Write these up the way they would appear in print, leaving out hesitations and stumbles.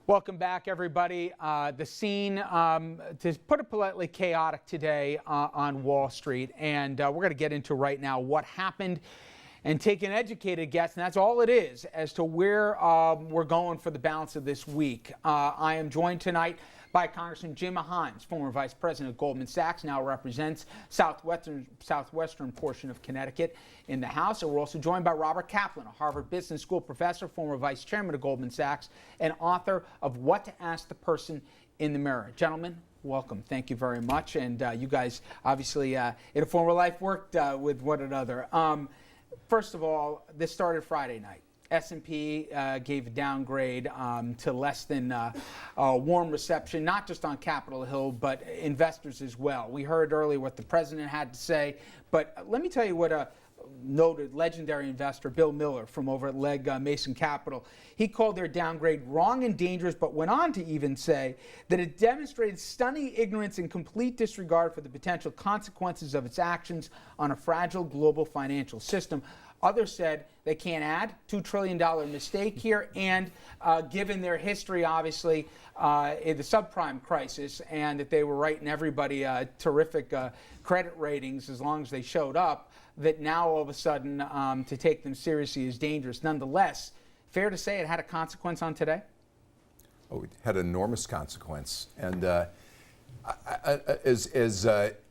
Welcome back, everybody. The scene, to put it politely, chaotic today on Wall Street. And we're going to get into right now what happened and take an educated guess, and that's all it is, as to where we're going for the balance of this week. I am joined tonight by Congressman Jim Hines, former Vice President of Goldman Sachs, now represents southwestern portion of Connecticut in the House. And we're also joined by Robert Kaplan, a Harvard Business School professor, former Vice Chairman of Goldman Sachs, and author of What to Ask the Person in the Mirror. Gentlemen, welcome. Thank you very much. And you guys obviously in a former life worked with one another. First of all, this started Friday night. S&P gave a downgrade to less than a warm reception, not just on Capitol Hill, but investors as well. We heard earlier what the president had to say, but let me tell you what a noted legendary investor, Bill Miller from over at Legg Mason Capital, he called their downgrade wrong and dangerous, but went on to even say that it demonstrated stunning ignorance and complete disregard for the potential consequences of its actions on a fragile global financial system. Others said they can't add $2 trillion mistake here, and given their history, obviously, in the subprime crisis, and that they were writing everybody terrific credit ratings as long as they showed up, that now all of a sudden to take them seriously is dangerous. Nonetheless, fair to say it had a consequence on today? Oh, it had an enormous consequence. And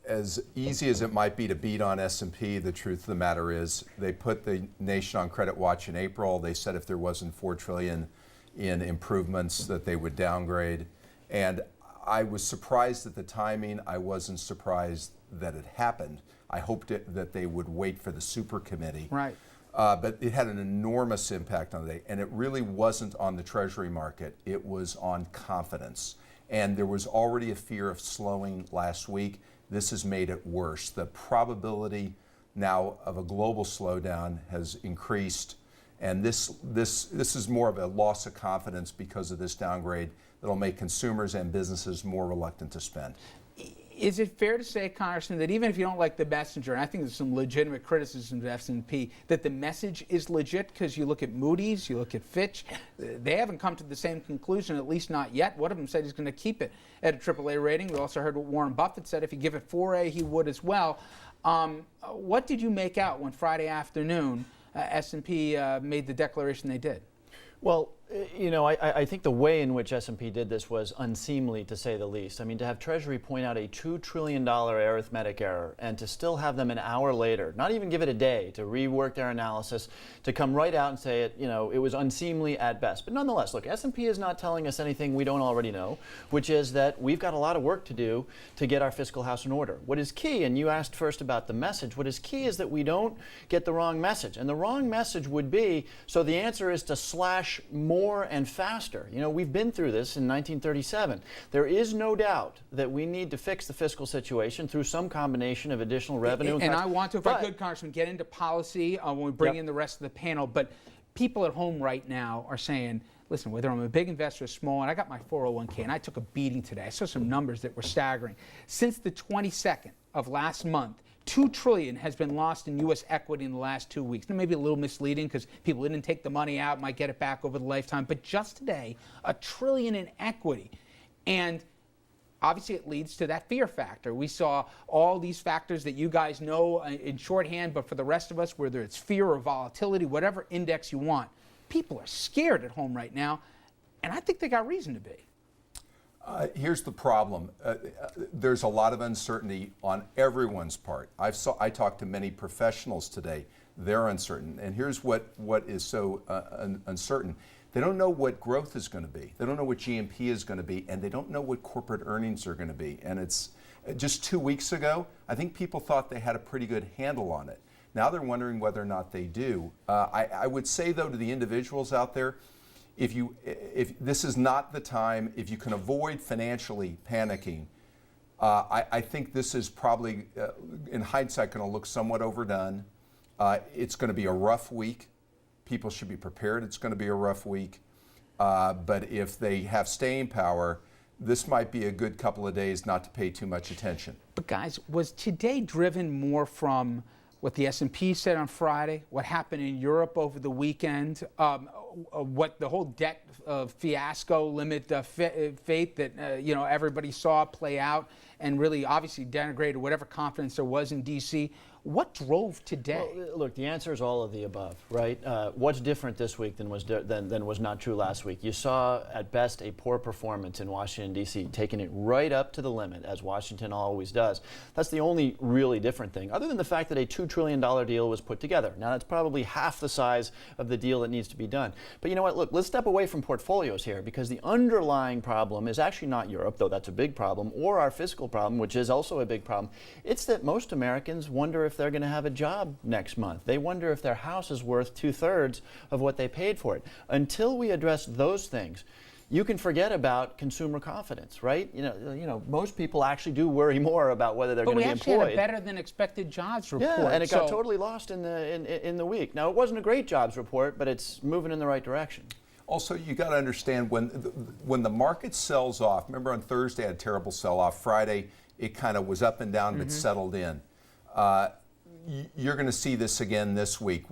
as easy as it might be to beat on S&P, the truth of the matter is they put the nation on credit watch in April. They said if there wasn't $4 trillion in improvements that they would downgrade. And I was surprised at the timing. I wasn't surprised that it happened. I hoped that they would wait for the super committee. Right. But it had an enormous impact on the day. And it really wasn't on the Treasury market. It was on confidence. And there was already a fear of slowing last week. This has made it worse. The probability now of a global slowdown has increased, and this is more of a loss of confidence because of this downgrade that'll make consumers and businesses more reluctant to spend. Is it fair to say, Congressman, that even if you don't like the messenger, and I think there's some legitimate criticism of S&P, that the message is legit? Because you look at Moody's, you look at Fitch, they haven't come to the same conclusion, at least not yet. One of them said he's going to keep it at a AAA rating. We also heard what Warren Buffett said. If you give it 4A, he would as well. What did you make out when Friday afternoon S&P made the declaration they did? Well, you know, I think the way in which S&P did this was unseemly, to say the least. I mean, to have Treasury point out a $2 trillion arithmetic error and to still have them an hour later, not even give it a day to rework their analysis, to come right out and say it, you know, it was unseemly at best. But nonetheless, look, S&P is not telling us anything we don't already know, which is that we've got a lot of work to do to get our fiscal house in order. What is key, and you asked first about the message, what is key is that we don't get the wrong message. And the wrong message would be, so the answer is to slash more and faster. You know, we've been through this in 1937. There is no doubt that we need to fix the fiscal situation through some combination of additional revenue. And I want to, if I could, Congressman, get into policy when we bring in the rest of the panel. But people at home right now are saying, listen, whether I'm a big investor or small, and I got my 401k, and I took a beating today. I saw some numbers that were staggering. Since the 22nd of last month, $2 trillion has been lost in U.S. equity in the last 2 weeks. Now, maybe a little misleading because people didn't take the money out, might get it back over the lifetime. But just today, $1 trillion in equity. And obviously it leads to that fear factor. We saw all these factors that you guys know in shorthand, but for the rest of us, whether it's fear or volatility, whatever index you want, people are scared at home right now. And I think they got reason to be. Here's the problem. There's a lot of uncertainty on everyone's part. I talked to many professionals today. They're uncertain. And here's what is so uncertain. They don't know what growth is going to be. They don't know what GNP is going to be. And they don't know what corporate earnings are going to be. And it's just 2 weeks ago, I think people thought they had a pretty good handle on it. Now they're wondering whether or not they do. I would say, though, to the individuals out there, if this is not the time, if you can avoid financially panicking, I think this is probably, in hindsight, going to look somewhat overdone. It's going to be a rough week. People should be prepared. It's going to be a rough week. But if they have staying power, this might be a good couple of days not to pay too much attention. But guys, was today driven more from what the S&P said on Friday, what happened in Europe over the weekend, what the whole debt fiasco limit fate that everybody saw play out, and really obviously denigrated whatever confidence there was in D.C. What drove today? Well, look, the answer is all of the above, right? What's different this week than was not true last week? You saw, at best, a poor performance in Washington, D.C., taking it right up to the limit, as Washington always does. That's the only really different thing, other than the fact that a $2 trillion deal was put together. Now, that's probably half the size of the deal that needs to be done. But you know what? Look, let's step away from portfolios here, because the underlying problem is actually not Europe, though that's a big problem, or our fiscal problem, which is also a big problem. It's that most Americans wonder if they're going to have a job next month. They wonder if their house is worth 2/3 of what they paid for it. Until we address those things, you can forget about consumer confidence, right? You know, most people actually do worry more about whether they're going to be employed. But we actually had a better than expected jobs report. Yeah, and it got totally lost in the week. Now, it wasn't a great jobs report, but it's moving in the right direction. Also, you got to understand when the market sells off. Remember, on Thursday, I had a terrible sell-off. Friday, it kind of was up and down, but settled in. You're going to see this again this week.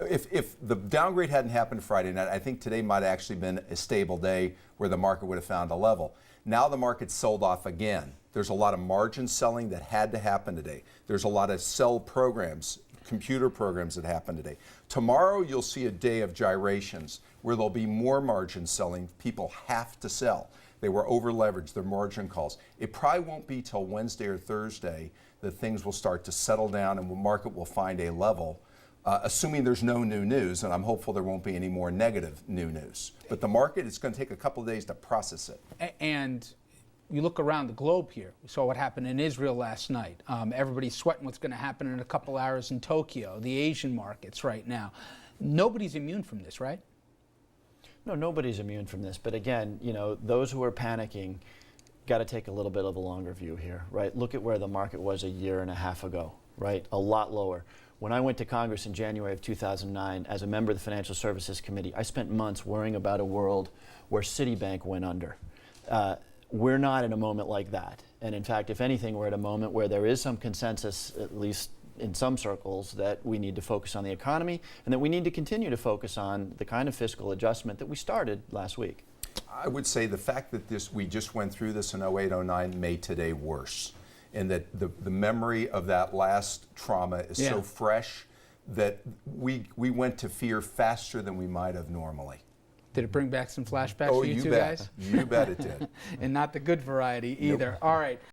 If the downgrade hadn't happened Friday night, I think today might have actually been a stable day where the market would have found a level. Now the market's sold off again. There's a lot of margin selling that had to happen today. There's a lot of sell programs, computer programs that happen today. Tomorrow you'll see a day of gyrations where there'll be more margin selling. People have to sell. They were over leveraged, their margin calls. It probably won't be till Wednesday or Thursday that things will start to settle down and the market will find a level, assuming there's no new news, and I'm hopeful there won't be any more negative new news. But the market, it's going to take a couple of days to process it. And you look around the globe here. We saw what happened in Israel last night. Everybody's sweating what's going to happen in a couple hours in Tokyo, the Asian markets right now. Nobody's immune from this, right? No, nobody's immune from this. But again, those who are panicking got to take a little bit of a longer view here, right? Look at where the market was a year and a half ago, right? A lot lower. When I went to Congress in January of 2009 as a member of the Financial Services Committee, I spent months worrying about a world where Citibank went under. We're not in a moment like that. And in fact, if anything, we're at a moment where there is some consensus, at least in some circles, that we need to focus on the economy and that we need to continue to focus on the kind of fiscal adjustment that we started last week. I would say the fact that we just went through this in 08, 09 made today worse. And that the memory of that last trauma is so fresh that we went to fear faster than we might have normally. Did it bring back some flashbacks Oh, for you two bet. guys? You bet it did. And not the good variety either. Nope. All right.